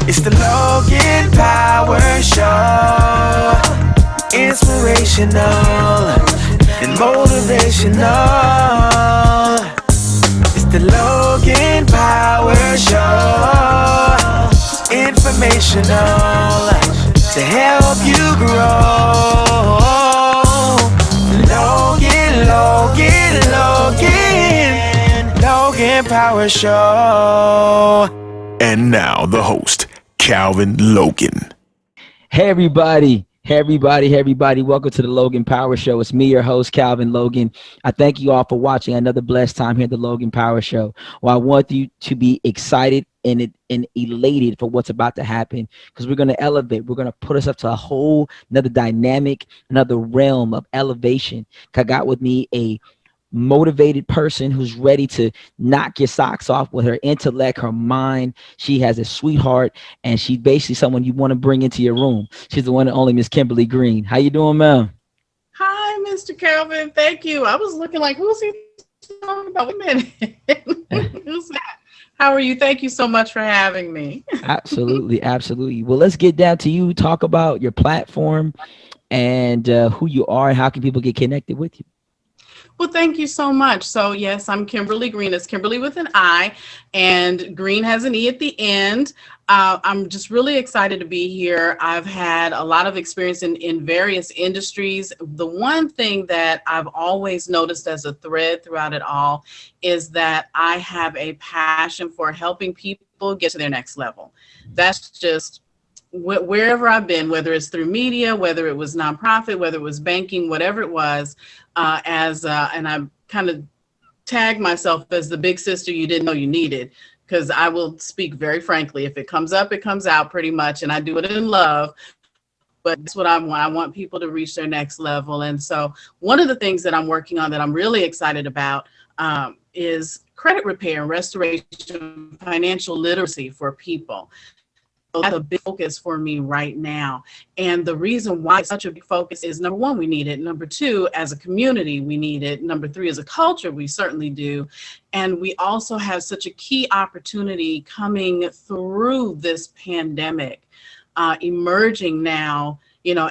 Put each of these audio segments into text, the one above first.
It's the Logan Power Show. Inspirational and motivational. It's the Logan Power Show. Informational to help you grow. Logan Power Show. And now the host, Calvin Logan. Hey everybody. Welcome to the Logan Power Show. It's me, your host, Calvin Logan. I thank you all for watching another blessed time here at the Logan Power Show. Well, I want you to be excited and elated for what's about to happen, because we're going to elevate. We're going to put us up to a whole another dynamic, another realm of elevation. I got with me a motivated person who's ready to knock your socks off with her intellect, her mind. She has a sweetheart, and she's basically someone you want to bring into your room. She's the one and only Miss Kimberly Greene. How you doing, ma'am? Hi, Mr. Calvin. Thank you. I was looking like, who's he talking about? Wait a minute. Who's that? How are you? Thank you so much for having me. Absolutely. Well, let's get down to you. Talk about your platform and who you are, and how can people get connected with you? Well, thank you so much. So, yes, I'm Kimberly Greene. It's Kimberly with an I, and Greene has an E at the end. I'm just really excited to be here. I've had a lot of experience in various industries. The one thing that I've always noticed as a thread throughout it all is that I have a passion for helping people get to their next level. That's just wherever I've been, whether it's through media, whether it was nonprofit, whether it was banking, whatever it was, and I kind of tag myself as the big sister you didn't know you needed, because I will speak very frankly. If it comes up, it comes out pretty much, and I do it in love. But that's what I want. I want people to reach their next level. And so one of the things that I'm working on that I'm really excited about is credit repair and restoration, financial literacy for people. That's a big focus for me right now. And the reason why it's such a big focus is, number one, we need it. Number two, as a community, we need it. Number three, as a culture, we certainly do. And we also have such a key opportunity coming through this pandemic, emerging now,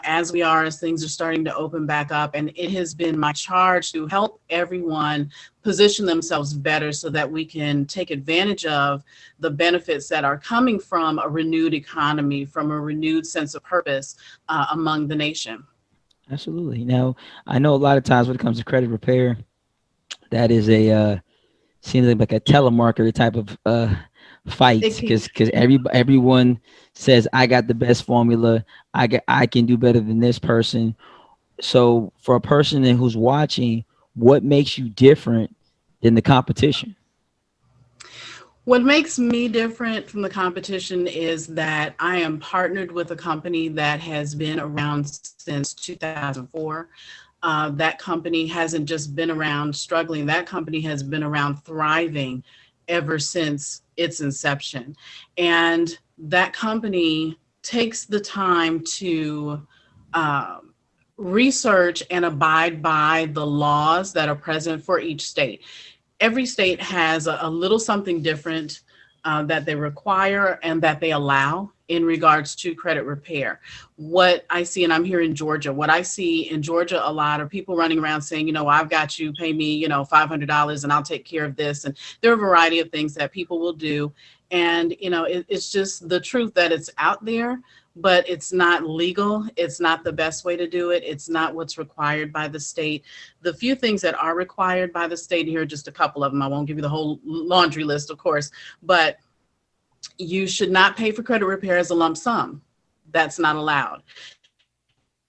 as we are, as things are starting to open back up. And it has been my charge to help everyone position themselves better so that we can take advantage of the benefits that are coming from a renewed economy, from a renewed sense of purpose among the nation. Absolutely. Now, I know a lot of times when it comes to credit repair, that is seems like a telemarketer type of fight, because everyone says, I got the best formula, I can do better than this person. So for a person who's watching, what makes you different than the competition? What makes me different from the competition is that I am partnered with a company that has been around since 2004. That company hasn't just been around struggling. That company has been around thriving ever since its inception. And that company takes the time to research and abide by the laws that are present for each state. Every state has a little something different that they require and that they allow in regards to credit repair. What I see, and I'm here in Georgia, what I see in Georgia a lot are people running around saying, I've got you, pay me, $500 and I'll take care of this. And there are a variety of things that people will do. And, it's just the truth that it's out there, but it's not legal. It's not the best way to do it. It's not what's required by the state. The few things that are required by the state, here are just a couple of them. I won't give you the whole laundry list, of course, but you should not pay for credit repair as a lump sum. That's not allowed.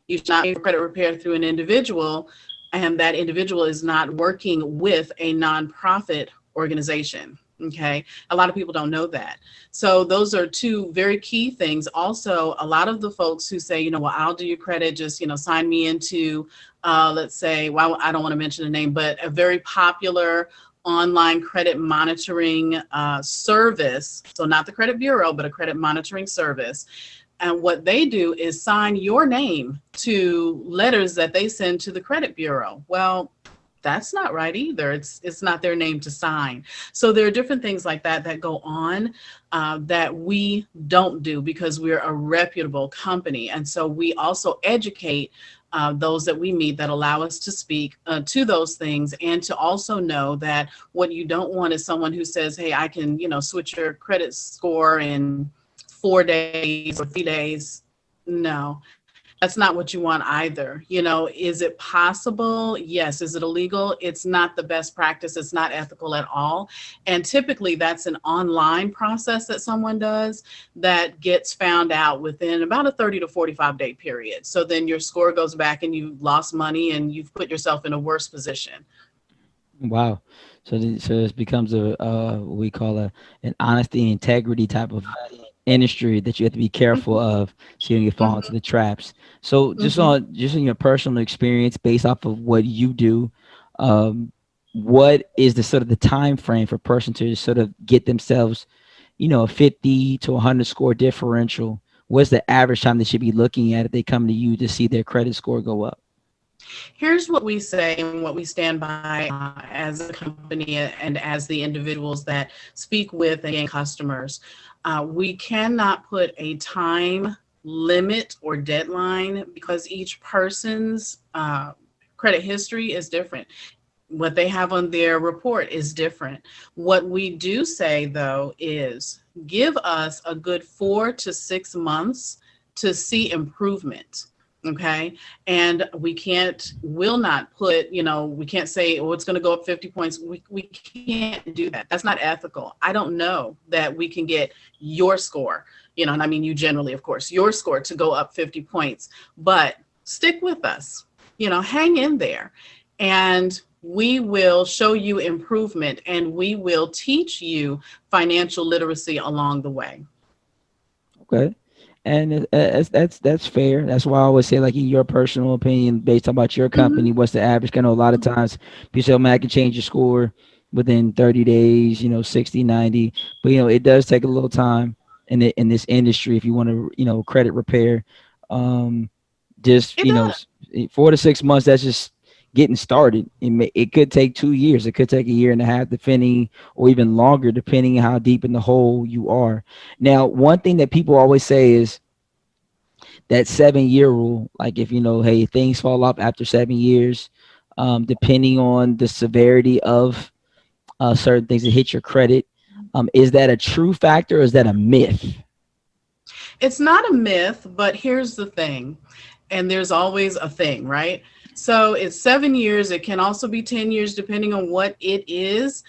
You should not pay for credit repair through an individual, and that individual is not working with a nonprofit organization. Okay. A lot of people don't know that. So those are two very key things. Also, a lot of the folks who say, I'll do your credit, just, sign me into, let's say, well, I don't want to mention a name, but a very popular online credit monitoring service. So not the credit bureau, but a credit monitoring service. And what they do is sign your name to letters that they send to the credit bureau. Well, that's not right either. It's not their name to sign. So there are different things like that that go on that we don't do because we're a reputable company. And so we also educate those that we meet that allow us to speak to those things, and to also know that what you don't want is someone who says, hey, I can, switch your credit score in 4 days or 3 days. No, that's not what you want either. Is it possible? Yes. Is it illegal? It's not the best practice. It's not ethical at all. And typically that's an online process that someone does that gets found out within about a 30 to 45-day period. So then your score goes back and you've lost money and you've put yourself in a worse position. Wow. So this becomes what we call an honesty and integrity type of industry that you have to be careful Mhm, of, so you don't get fall into mhm, the traps. So mhm. just in your personal experience, based off of what you do, um, what is the sort of the time frame for a person to sort of get themselves, a 50 to 100 score differential? What's the average time they should be looking at if they come to you to see their credit score go up? Here's what we say and what we stand by as a company and as the individuals that speak with and customers. We cannot put a time limit or deadline because each person's credit history is different. What they have on their report is different. What we do say, though, is give us a good 4 to 6 months to see improvement. Okay. And will not put, we can't say, oh, it's going to go up 50 points. We can't do that. That's not ethical. I don't know that we can get your score, and I mean, you generally, of course, your score to go up 50 points, but stick with us, hang in there. And we will show you improvement and we will teach you financial literacy along the way. Okay. And that's fair. That's why I always say, like, in your personal opinion, based on about your company, Mhm. what's the average? I know a lot of times people say, oh, man, I can change your score within 30 days, 60, 90. But, it does take a little time in this industry if you want to, credit repair. Um, just, It does. 4 to 6 months, that's just getting started. It could take 2 years. It could take a year and a half, depending, or even longer, depending on how deep in the hole you are. Now, one thing that people always say is that 7 year rule. Like, if hey, things fall off after 7 years, depending on the severity of certain things that hit your credit. Is that a true factor, or is that a myth? It's not a myth, but here's the thing. And there's always a thing, right? So it's 7 years. It can also be 10 years, depending on what it is.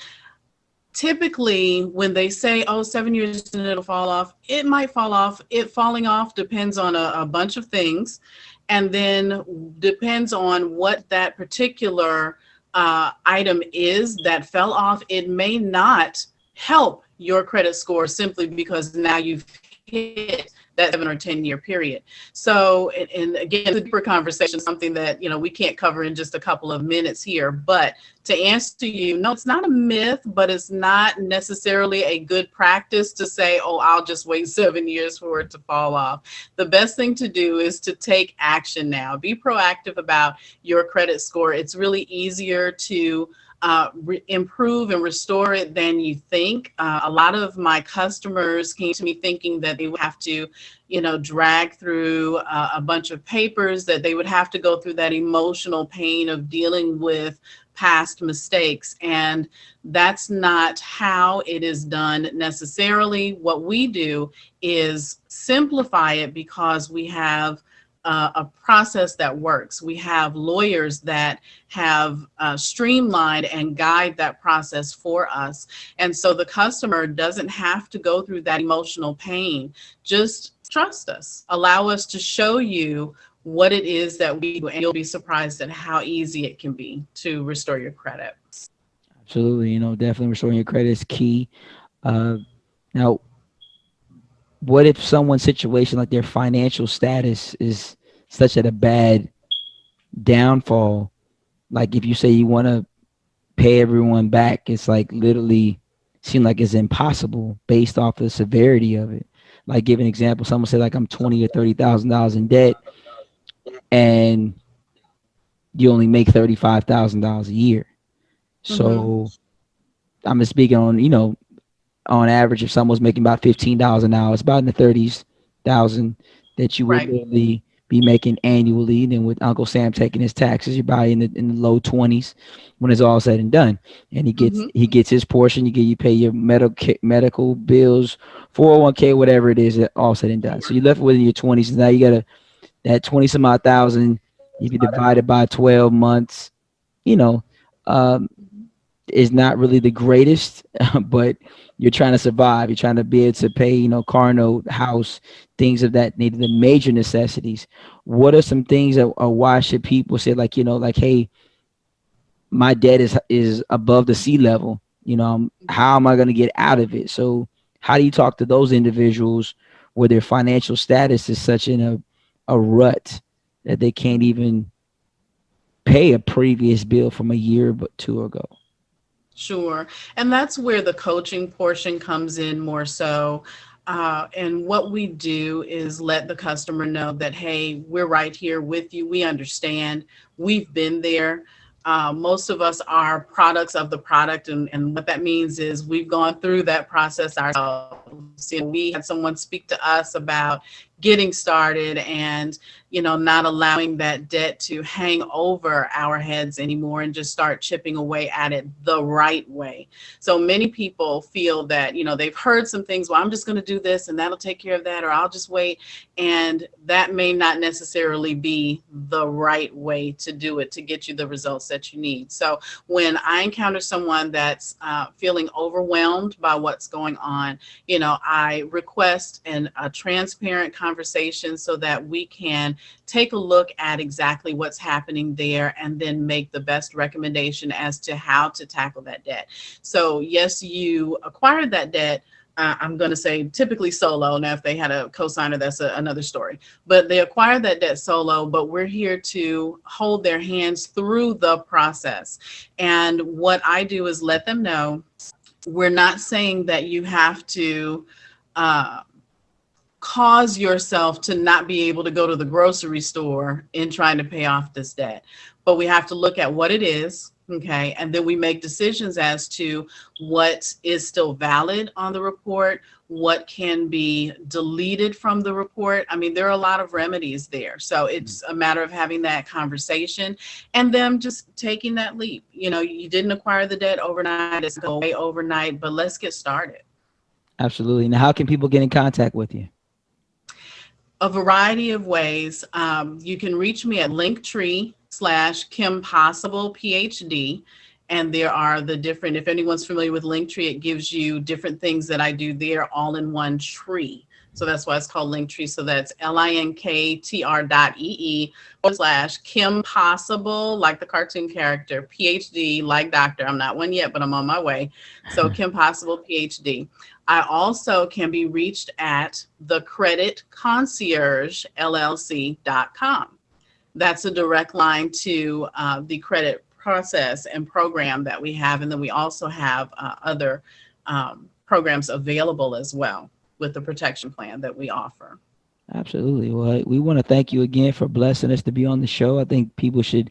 Typically, when they say, oh, 7 years and it'll fall off, it might fall off. It falling off depends on a bunch of things, and then depends on what that particular item is that fell off. It may not help your credit score simply because now you've hit that 7 or 10 year period. So, and again, it's a deeper conversation, something that, we can't cover in just a couple of minutes here. But to answer you, no, it's not a myth, but it's not necessarily a good practice to say, oh, I'll just wait 7 years for it to fall off. The best thing to do is to take action now. Be proactive about your credit score. It's really easier to improve and restore it than you think. A lot of my customers came to me thinking that they would have to, drag through a bunch of papers, that they would have to go through that emotional pain of dealing with past mistakes. And that's not how it is done necessarily. What we do is simplify it because we have a process that works. We have lawyers that have streamlined and guide that process for us. And so the customer doesn't have to go through that emotional pain. Just trust us. Allow us to show you what it is that we do, and you'll be surprised at how easy it can be to restore your credit. Absolutely. Definitely restoring your credit is key. Uh, Now, what if someone's situation, like their financial status, is such at a bad downfall? Like, if you say you want to pay everyone back, it's like literally seem like it's impossible based off the severity of it. Like, give an example. Someone say, like, I'm 20 or $30,000 in debt, and you only make $35,000 a year. Mm-hmm. So I'm just speaking on, on average, if someone's making about $15 an hour, it's about in the 30,000 that you would Right. literally be making annually. Then with Uncle Sam taking his taxes, you're probably in the low 20s when it's all said and done. And Mm-hmm. he gets his portion. You pay your medical bills, 401k, whatever it is, all said and done. So you're left within your 20s. And now you got that 20 some odd thousand. If you divide it by 12 months, you know, um, is not really the greatest, but you're trying to survive. You're trying to be able to pay, car note, house, things of that nature, the major necessities. What are some things that, or why should people say, like, like, hey, my debt is above the sea level. How am I going to get out of it? So how do you talk to those individuals where their financial status is such in a rut that they can't even pay a previous bill from a year but two ago? Sure. And that's where the coaching portion comes in more so. And what we do is let the customer know that, hey, we're right here with you. We understand. We've been there. Most of us are products of the product. And what that means is we've gone through that process ourselves. We had someone speak to us about getting started and not allowing that debt to hang over our heads anymore and just start chipping away at it the right way. So many people feel that they've heard some things, well, I'm just going to do this and that'll take care of that, or I'll just wait. And that may not necessarily be the right way to do it to get you the results that you need. So when I encounter someone that's feeling overwhelmed by what's going on, I request a transparent conversation so that we can take a look at exactly what's happening there and then make the best recommendation as to how to tackle that debt. So yes, you acquired that debt. I'm going to say typically solo. Now, if they had a co-signer, that's another story. But they acquired that debt solo, but we're here to hold their hands through the process. And what I do is let them know we're not saying that you have to cause yourself to not be able to go to the grocery store in trying to pay off this debt. But we have to look at what it is, okay? And then we make decisions as to what is still valid on the report, what can be deleted from the report. I mean, there are a lot of remedies there. So it's a matter of having that conversation and them just taking that leap. You didn't acquire the debt overnight, it's going away overnight, but let's get started. Absolutely. Now, how can people get in contact with you? A variety of ways. You can reach me at Linktree/Kim Possible PhD. And there are the different, if anyone's familiar with Linktree, it gives you different things that I do there all in one tree. So that's why it's called Linktree. So that's linktr.ee/Kim Possible, like the cartoon character, PhD, like doctor. I'm not one yet, but I'm on my way. So Kim Possible PhD. I also can be reached at thecreditconciergellc.com. That's a direct line to the credit process and program that we have. And then we also have other programs available as well with the protection plan that we offer. Absolutely. Well, we want to thank you again for blessing us to be on the show. I think people should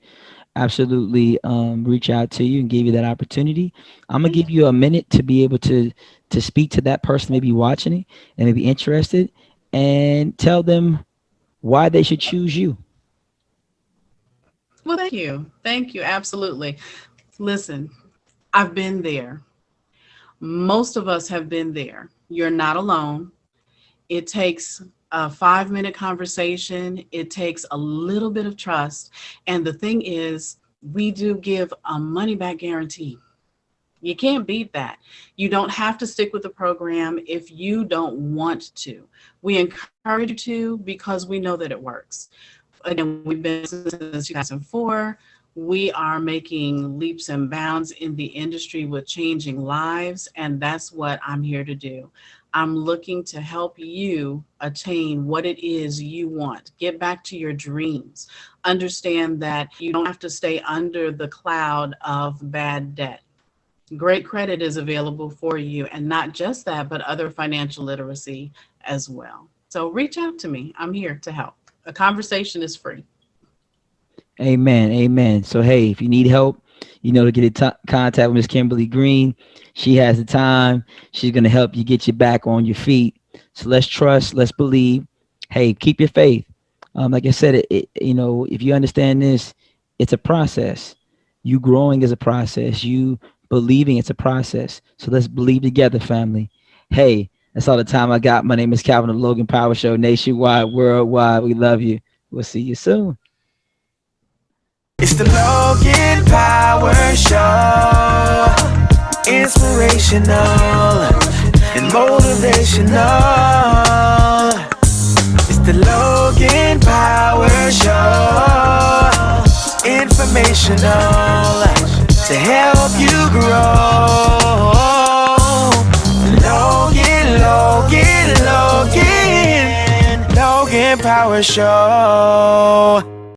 absolutely reach out to you and give you that opportunity. I'm gonna Thank give you. you a minute to be able to speak to that person, maybe watching it and maybe interested, and tell them why they should choose you. Well, thank you. Thank you. Absolutely. Listen, I've been there. Most of us have been there. You're not alone. It takes a 5-minute conversation. It takes a little bit of trust. And the thing is, we do give a money back guarantee. You can't beat that. You don't have to stick with the program if you don't want to. We encourage you to because we know that it works. Again, we've been since 2004. We are making leaps and bounds in the industry with changing lives, and that's what I'm here to do. I'm looking to help you attain what it is you want. Get back to your dreams. Understand that you don't have to stay under the cloud of bad debt. Great credit is available for you, and not just that, but other financial literacy as well. So reach out to me. I'm here to help. A conversation is free. Amen. Amen. So, hey, if you need help, to get in contact with Miss Kimberly Greene, she has the time. She's going to help you get you back on your feet. So let's trust, let's believe. Hey, keep your faith. Like I said, if you understand this, it's a process. You growing is a process. You believing, it's a process. So let's believe together, family. Hey, that's all the time I got. My name is Calvin of Logan Power Show, nationwide, worldwide. We love you. We'll see you soon. It's the Logan Power Show. Inspirational and motivational. It's the Logan Power Show. Informational to help you grow. Logan Power Show.